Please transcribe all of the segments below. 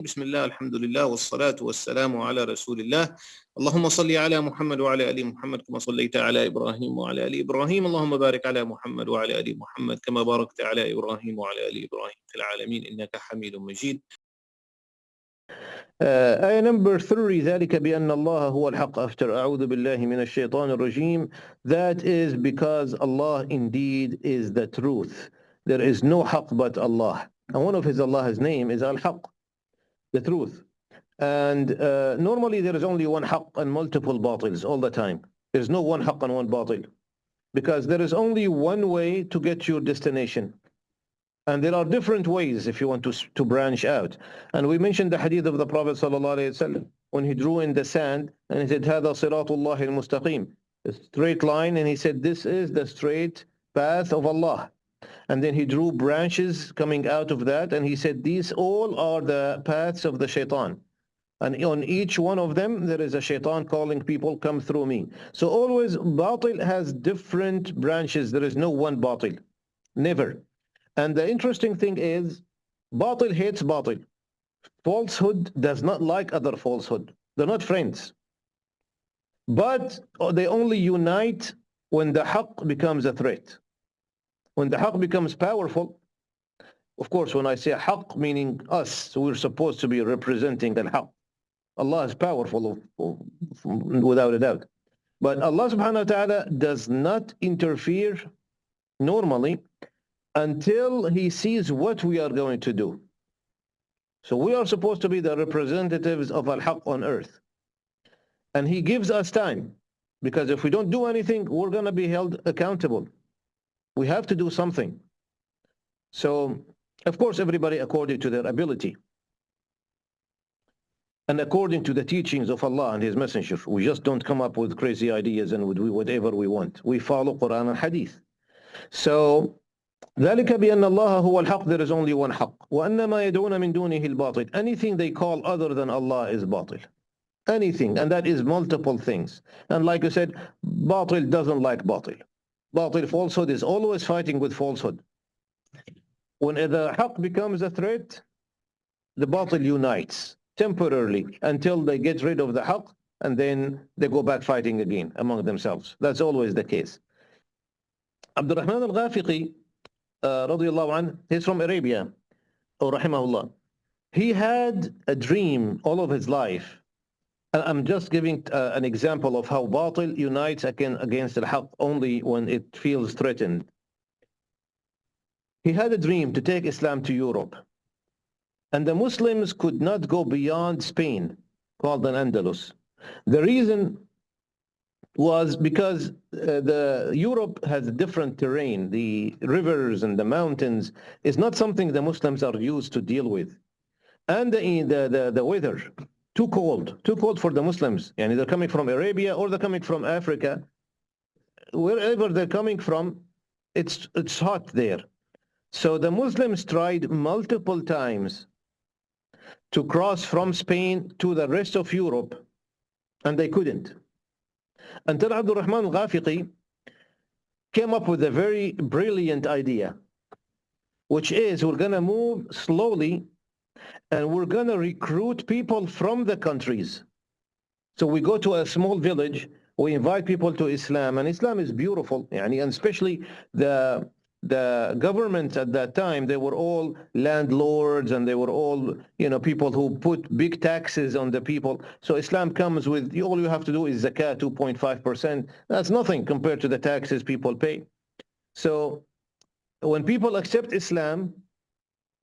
بسم الله الحمد لله والصلاة والسلام على رسول الله. اللهم صل على محمد وعلى آل محمد كما صليت على إبراهيم وعلى آل إبراهيم. اللهم بارك على محمد وعلى آل محمد كما باركت على إبراهيم وعلى آل إبراهيم في العالمين إنك حميد مجيد. آية number 3 ذلك بأن الله هو الحق after أعوذ بالله من الشيطان الرجيم. That is because Allah indeed is the truth. There is no haqq but Allah. And one of Allah's name is al-Haqq, the truth. And normally there is only one haqq and multiple batils all the time. There is no one haqq and one batil. Because there is only one way to get your destination. And there are different ways if you want to branch out. And we mentioned the hadith of the Prophet ﷺ when he drew in the sand and he said, هَذَا صِرَاطُ اللَّهِ الْمُسْتَقِيمِ, a straight line, and he said, this is the straight path of Allah. And then he drew branches coming out of that and he said, these all are the paths of the shaitan. And on each one of them, there is a shaitan calling people, come through me. So always, batil has different branches. There is no one batil. Never. And the interesting thing is, batil hates batil. Falsehood does not like other falsehood. They're not friends. But they only unite when the haqq becomes a threat. When the haqq becomes powerful, of course, when I say haqq, meaning us, so we're supposed to be representing al-haqq. Allah is powerful, without a doubt. But Allah subhanahu wa ta'ala does not interfere normally until he sees what we are going to do. So we are supposed to be the representatives of al-haqq on earth. And he gives us time, because if we don't do anything, we're going to be held accountable. We have to do something. So, of course, everybody according to their ability. And according to the teachings of Allah and His Messenger. We just don't come up with crazy ideas and do whatever we want. We follow Quran and Hadith. So, ذلك بأن الله هو الحق, there is only one haqq. وأن ما يدعون من دونه الباطل. Anything they call other than Allah is batil. Anything, and that is multiple things. And like you said, batil doesn't like batil. Batil, falsehood, is always fighting with falsehood. When the haqq becomes a threat, the batil unites temporarily until they get rid of the haqq, and then they go back fighting again among themselves. That's always the case. Abd Allah al-Ghafiqi, radiyallahu anh, he's from Arabia, or rahimahullah. He had a dream all of his life. And I'm just giving an example of how batil unites against al-haqq only when it feels threatened. He had a dream to take Islam to Europe. And the Muslims could not go beyond Spain, called an Andalus. The reason was because Europe has a different terrain. The rivers and the mountains is not something the Muslims are used to deal with. And the weather, too cold for the Muslims. And they're coming from Arabia or they're coming from Africa. Wherever they're coming from, it's hot there. So the Muslims tried multiple times to cross from Spain to the rest of Europe, and they couldn't. Until al-Rahman al-Ghafiqi came up with a very brilliant idea, which is we're going to move slowly and we're going to recruit people from the countries. So we go to a small village, we invite people to Islam, and Islam is beautiful, and especially the government at that time, they were all landlords and they were all, people who put big taxes on the people. So Islam comes with, all you have to do is zakat, 2.5%. That's nothing compared to the taxes people pay. So when people accept Islam,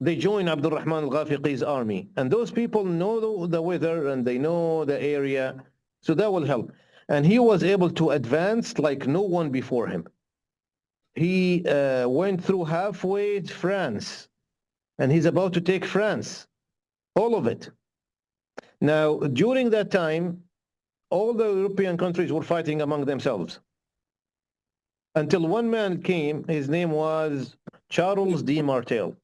they join Abd al-Rahman al-Ghafiqi's army. And those people know the weather and they know the area. So that will help. And he was able to advance like no one before him. He went through halfway to France, and he's about to take France, all of it. Now, during that time, all the European countries were fighting among themselves. Until one man came, his name was Charles Martel.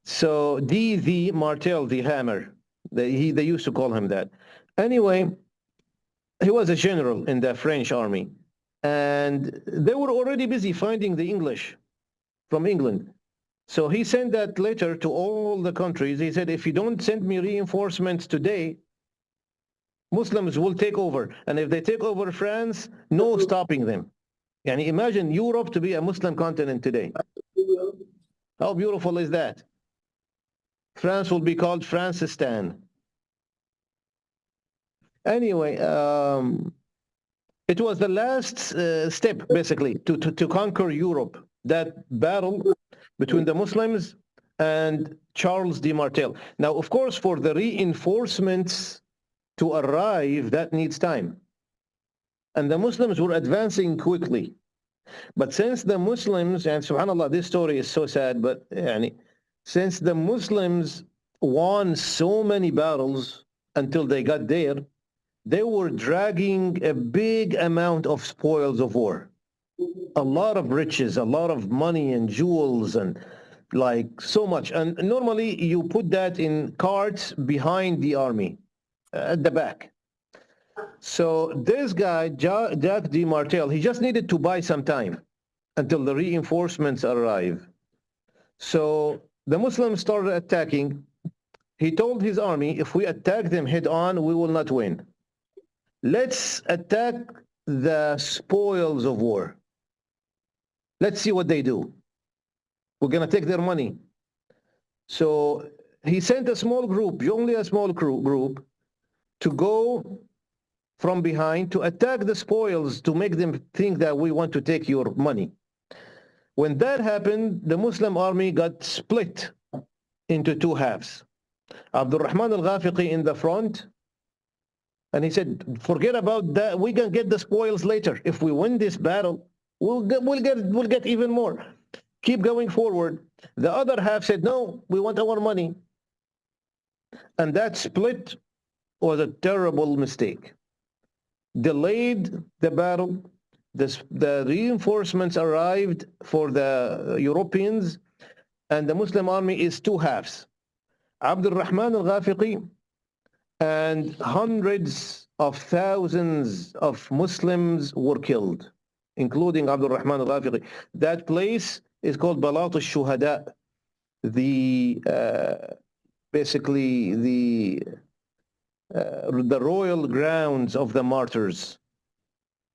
So the Martel, the hammer, they used to call him that. Anyway, he was a general in the French army. And they were already busy finding the English from England. So he sent that letter to all the countries. He said, if you don't send me reinforcements today, Muslims will take over. And if they take over France, no stopping them. Yani imagine Europe to be a Muslim continent today. How beautiful is that? France will be called Francistan. Anyway, it was the last step, basically, to conquer Europe. That battle between the Muslims and Charles Martel. Now, of course, for the reinforcements to arrive, that needs time. And the Muslims were advancing quickly. But since the Muslims, and subhanAllah, this story is so sad, but since the Muslims won so many battles until they got there, they were dragging a big amount of spoils of war. A lot of riches, a lot of money and jewels and like so much. And normally you put that in carts behind the army, at the back. So this guy, Jacques de Martel, he just needed to buy some time until the reinforcements arrive. So the Muslims started attacking. He told his army, if we attack them head on, we will not win. Let's attack the spoils of war. Let's see what they do. We're going to take their money. So he sent a small group, only a small group, to go from behind to attack the spoils to make them think that we want to take your money. When that happened, the Muslim army got split into two halves. Abd al-Rahman al-Ghafiqi in the front, and he said, forget about that, we can get the spoils later. If we win this battle, we'll get even more. Keep going forward. The other half said, no, we want our money. And that split was a terrible mistake. Delayed the battle. The reinforcements arrived for the Europeans, and the Muslim army is two halves. Abd al-Rahman al-Ghafiqi and hundreds of thousands of Muslims were killed, including Abd al-Rahman al-Ghafiqi. That place is called Balat al-Shuhada, basically the royal grounds of the martyrs.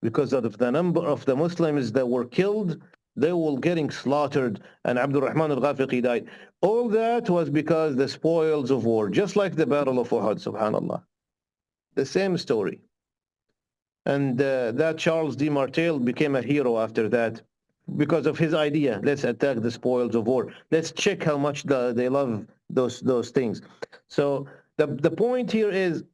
Because of the number of the Muslims that were killed, they were getting slaughtered, and Abd al-Rahman al-Ghafiqi died. All that was because the spoils of war, just like the Battle of Uhud, subhanAllah. The same story. And that Charles de Martel became a hero after that because of his idea. Let's attack the spoils of war. Let's check how much they love those things. So the point here is,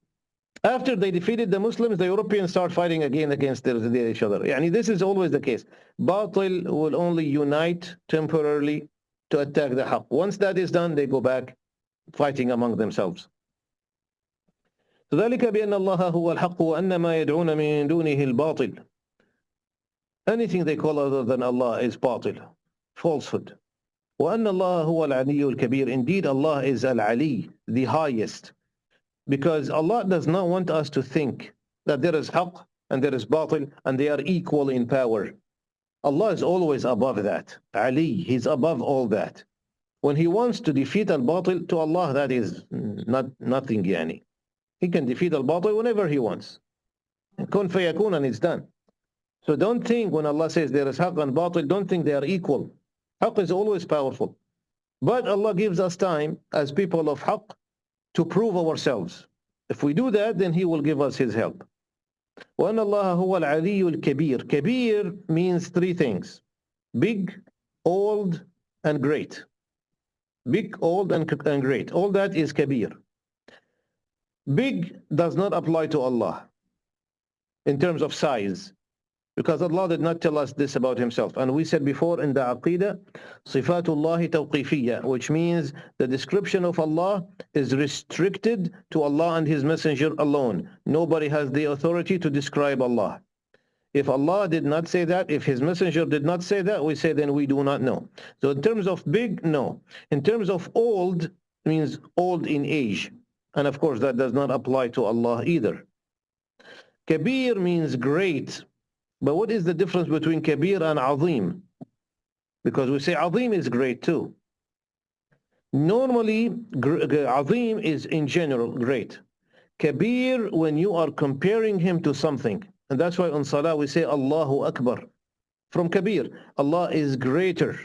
after they defeated the Muslims, the Europeans start fighting again against each other. This is always the case. Batil will only unite temporarily to attack the haqq. Once that is done, they go back fighting among themselves. ذلك بأن الله هو الحق وأن ما يدعون من دونه الباطل. Anything they call other than Allah is batil, falsehood. وأن الله هو العلي الكبير. Indeed, Allah is al-Ali, the highest. Because Allah does not want us to think that there is haqq and there is batil and they are equal in power. Allah is always above that. Ali, He's above all that. When He wants to defeat al-batil, to Allah that is nothing. He can defeat al-batil whenever He wants. Kun fayakun, and it's done. So don't think when Allah says there is haqq and batil, don't think they are equal. Haqq is always powerful. But Allah gives us time as people of haqq to prove ourselves. If we do that, then He will give us His help. وَأَنَّ اللَّهَ هُوَ الْعَلِيُّ الْكَبِيرُ. Kabir means three things: big, old, and great. Big, old, and great. All that is kabir. Big does not apply to Allah in terms of size, because Allah did not tell us this about Himself. And we said before in the Aqidah, Sifatullahi Tawqifiyya, which means the description of Allah is restricted to Allah and His Messenger alone. Nobody has the authority to describe Allah. If Allah did not say that, if His Messenger did not say that, we say then we do not know. So in terms of big, no. In terms of old, means old in age. And of course that does not apply to Allah either. Kabir means great. But what is the difference between kabir and azim? Because we say azim is great too. Normally, Azim is in general great. Kabir when you are comparing him to something. And that's why on Salah we say Allahu Akbar. From Kabir, Allah is greater.